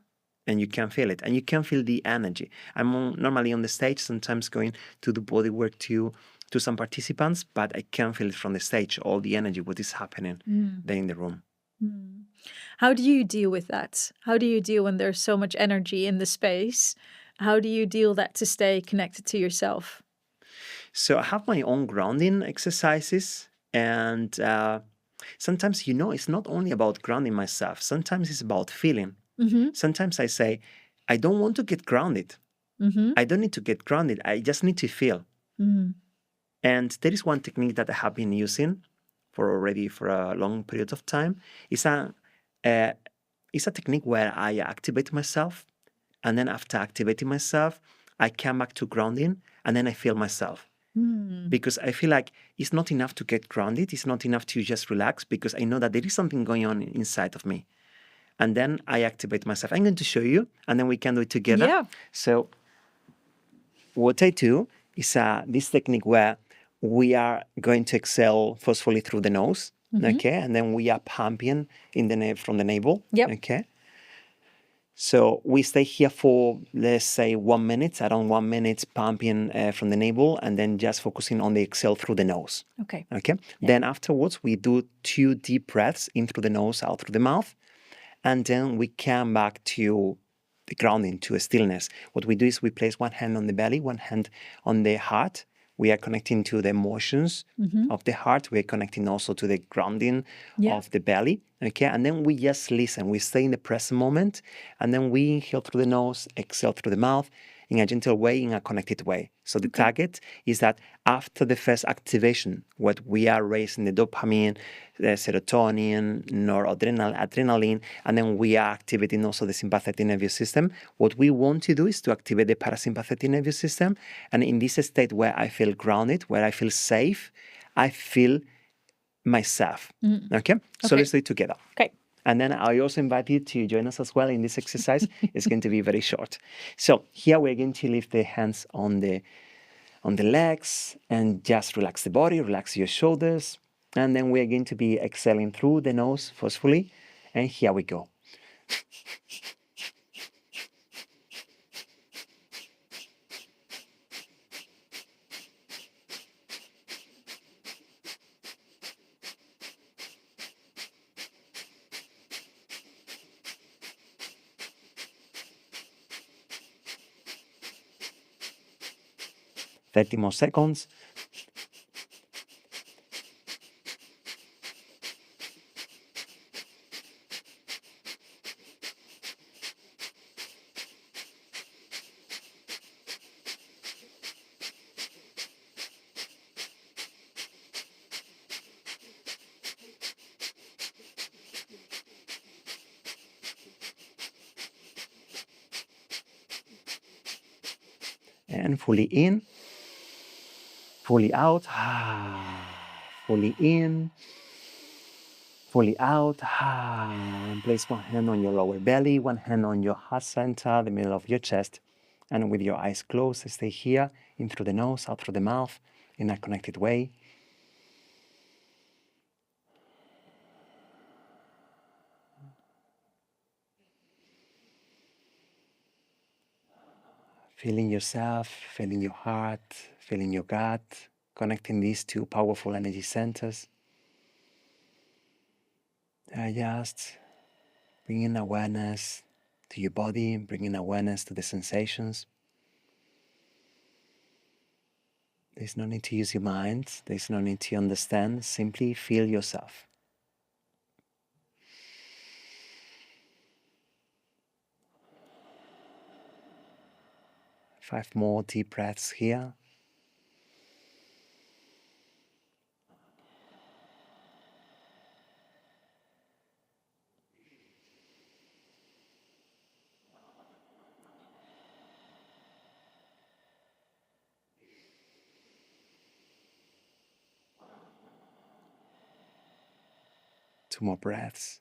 And you can feel it. And you can feel the energy. I'm normally on the stage, sometimes going to do body work to some participants, but I can feel it from the stage, all the energy, what is happening there in the room. How do you deal with that? How do you deal when there's so much energy in the space? How do you deal that to stay connected to yourself? So I have my own grounding exercises, and sometimes, it's not only about grounding myself. Sometimes it's about feeling. Sometimes I say, I don't want to get grounded. I don't need to get grounded. I just need to feel. And there is one technique that I have been using for a long period of time. It's a technique where I activate myself. And then after activating myself, I come back to grounding and then I feel myself. Because I feel like it's not enough to get grounded. It's not enough to just relax because I know that there is something going on inside of me. And then I activate myself. I'm going to show you and then we can do it together. Yeah. So what I do is this technique where we are going to exhale forcefully through the nose. Okay. And then we are pumping from the navel. Yep. Okay. So we stay here for, let's say, 1 minute, around 1 minute, pumping from the navel, and then just focusing on the exhale through the nose. Okay. Okay. Yeah. Then afterwards, we do 2 deep breaths in through the nose, out through the mouth, and then we come back to the grounding, to a stillness. What we do is we place one hand on the belly, one hand on the heart, we are connecting to the emotions of the heart. We are connecting also to the grounding of the belly. Okay, and then we just listen. We stay in the present moment, and then we inhale through the nose, exhale through the mouth in a gentle way, in a connected way. So the target is that after the first activation, what we are raising the dopamine, the serotonin, adrenaline, and then we are activating also the sympathetic nervous system. What we want to do is to activate the parasympathetic nervous system. And in this state where I feel grounded, where I feel safe, I feel myself. Okay? So let's do it together. Okay. And then I also invite you to join us as well in this exercise. It's going to be very short. So here we're going to lift the hands on the legs and just relax the body, relax your shoulders. And then we're going to be exhaling through the nose forcefully. And here we go. More seconds. And fully in. Fully out, fully in, fully out, and place one hand on your lower belly, one hand on your heart center, the middle of your chest, and with your eyes closed, stay here, in through the nose, out through the mouth, in a connected way. Feeling yourself, feeling your heart, feeling your gut, connecting these two powerful energy centers. Just bringing awareness to your body, bringing awareness to the sensations. There's no need to use your mind. There's no need to understand. Simply feel yourself. Five more deep breaths here. Two more breaths.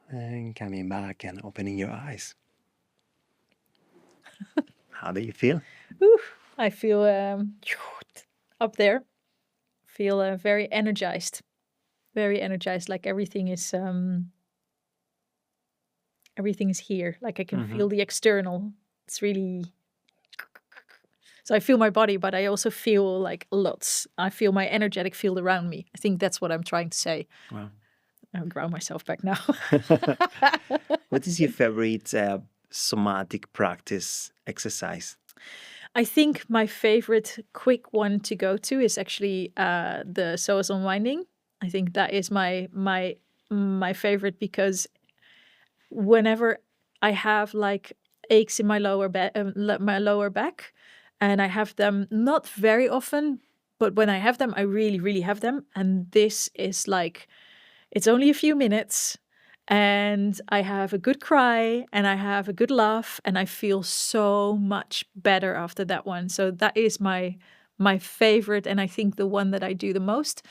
And coming back and opening your eyes. How do you feel? I feel up there. Feel very energized. Very energized. Like everything is here. Like I can feel the external. It's really. So I feel my body, but I also feel like lots. I feel my energetic field around me. I think that's what I'm trying to say. Wow. I'll ground myself back now. What is your favorite somatic practice exercise? I think my favorite quick one to go to is actually the psoas unwinding. I think that is my favorite because whenever I have like aches in my lower back, and I have them not very often, but when I have them, I really, really have them. And this is like, it's only a few minutes and I have a good cry and I have a good laugh and I feel so much better after that one. So that is my favorite, and I think the one that I do the most.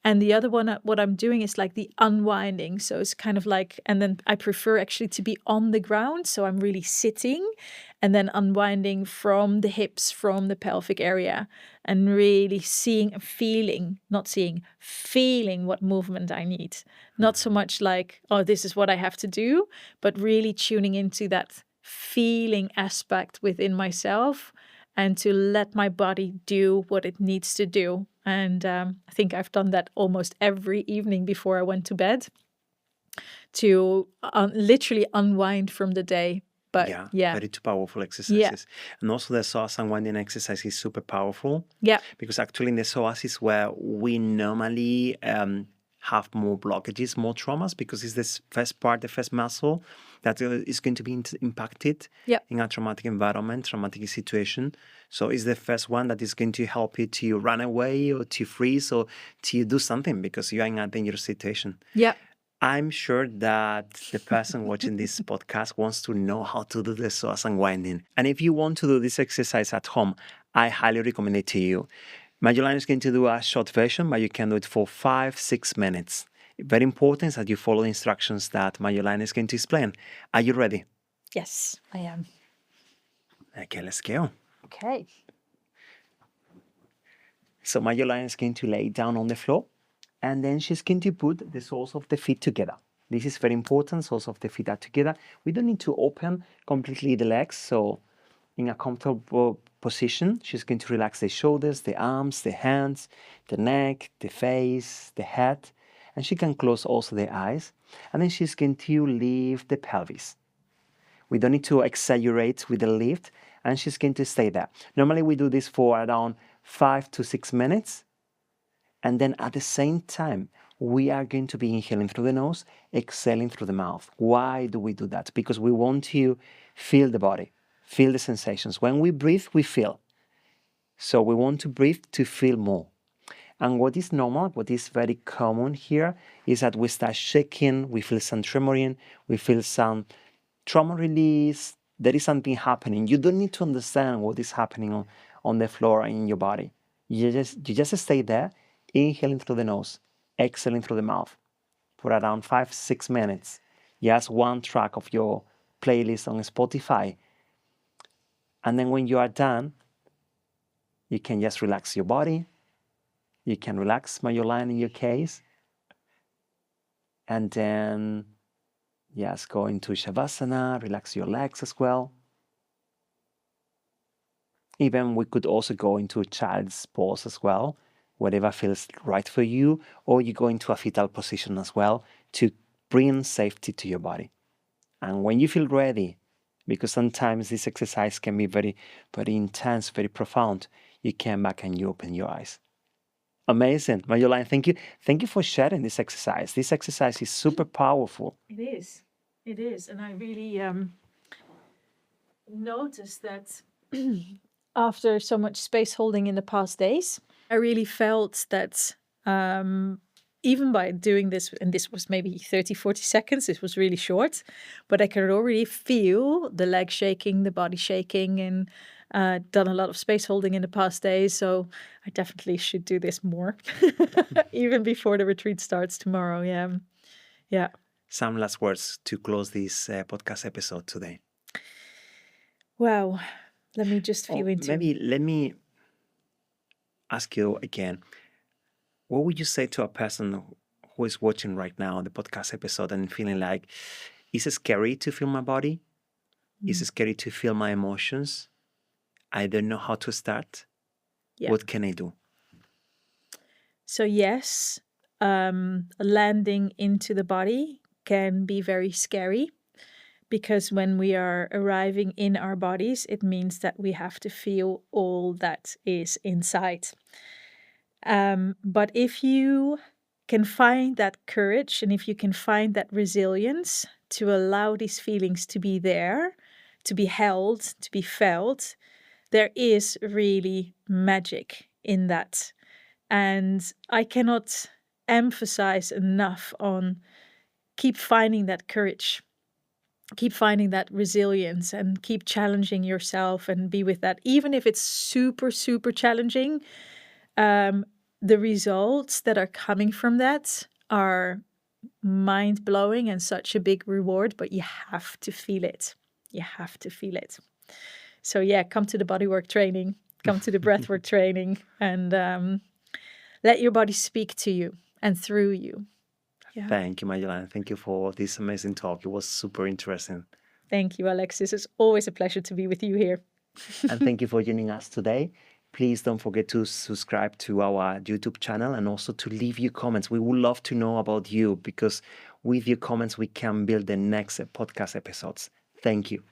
And the other one, what I'm doing is like the unwinding. So it's kind of like, and then I prefer actually to be on the ground. So I'm really sitting and then unwinding from the hips, from the pelvic area, and really feeling what movement I need. Not so much like, oh, this is what I have to do, but really tuning into that feeling aspect within myself and to let my body do what it needs to do. And I think I've done that almost every evening before I went to bed to literally unwind from the day. But yeah, very two powerful exercises. And also the psoas unwinding exercise is super powerful. Yeah. Because actually in the psoas is where we normally have more blockages, more traumas, because it's this first part, the first muscle that is going to be impacted in a traumatic environment, traumatic situation. So it's the first one that is going to help you to run away or to freeze or to do something because you are in a dangerous situation. Yeah. I'm sure that the person watching this podcast wants to know how to do the psoas unwinding. And if you want to do this exercise at home, I highly recommend it to you. Marjolein is going to do a short version, but you can do it for 5-6 minutes. Very important that you follow the instructions that Marjolein is going to explain. Are you ready? Yes, I am. Okay, let's go. Okay. So Marjolein is going to lay down on the floor, and then she's going to put the soles of the feet together. This is very important, soles of the feet are together. We don't need to open completely the legs, so in a comfortable position, she's going to relax the shoulders, the arms, the hands, the neck, the face, the head, and she can close also the eyes. And then she's going to lift the pelvis. We don't need to exaggerate with the lift, and she's going to stay there. Normally we do this for around 5 to 6 minutes, and then at the same time, we are going to be inhaling through the nose, exhaling through the mouth. Why do we do that? Because we want to feel the body. Feel the sensations. When we breathe, we feel. So we want to breathe to feel more. And what is normal, what is very common here, is that we start shaking, we feel some tremoring, we feel some trauma release. There is something happening. You don't need to understand what is happening on the floor in your body. You just stay there, inhaling through the nose, exhaling through the mouth for around 5-6 minutes. Just one track of your playlist on Spotify. And then when you are done, you can just relax your body. You can relax Marjolein in your case. And then just go into Shavasana, relax your legs as well. Even we could also go into a child's pose as well, whatever feels right for you, or you go into a fetal position as well to bring safety to your body. And when you feel ready, because sometimes this exercise can be very, very intense, very profound, you come back and you open your eyes. Amazing. Marjolein, thank you. Thank you for sharing this exercise. This exercise is super powerful. It is. It is. And I really noticed that after so much space holding in the past days, I really felt that even by doing this, and this was maybe 30, 40 seconds, this was really short, but I could already feel the leg shaking, the body shaking, and done a lot of space holding in the past days. So I definitely should do this more, even before the retreat starts tomorrow. Yeah. Some last words to close this podcast episode today. Wow. Let me just feel into. Maybe let me ask you again. What would you say to a person who is watching right now the podcast episode and feeling like, is it scary to feel my body? Is it scary to feel my emotions? I don't know how to start. Yeah. What can I do? So yes, landing into the body can be very scary, because when we are arriving in our bodies, it means that we have to feel all that is inside. But if you can find that courage and if you can find that resilience to allow these feelings to be there, to be held, to be felt, there is really magic in that. And I cannot emphasize enough on keep finding that courage, keep finding that resilience, and keep challenging yourself and be with that. Even if it's super, super challenging, the results that are coming from that are mind-blowing and such a big reward, but you have to feel it. You have to feel it. So yeah, come to the bodywork training, come to the breathwork training, and let your body speak to you and through you. Yeah. Thank you, Marjolein. Thank you for this amazing talk. It was super interesting. Thank you, Alexis. It's always a pleasure to be with you here. And thank you for joining us today. Please don't forget to subscribe to our YouTube channel and also to leave your comments. We would love to know about you, because with your comments, we can build the next podcast episodes. Thank you.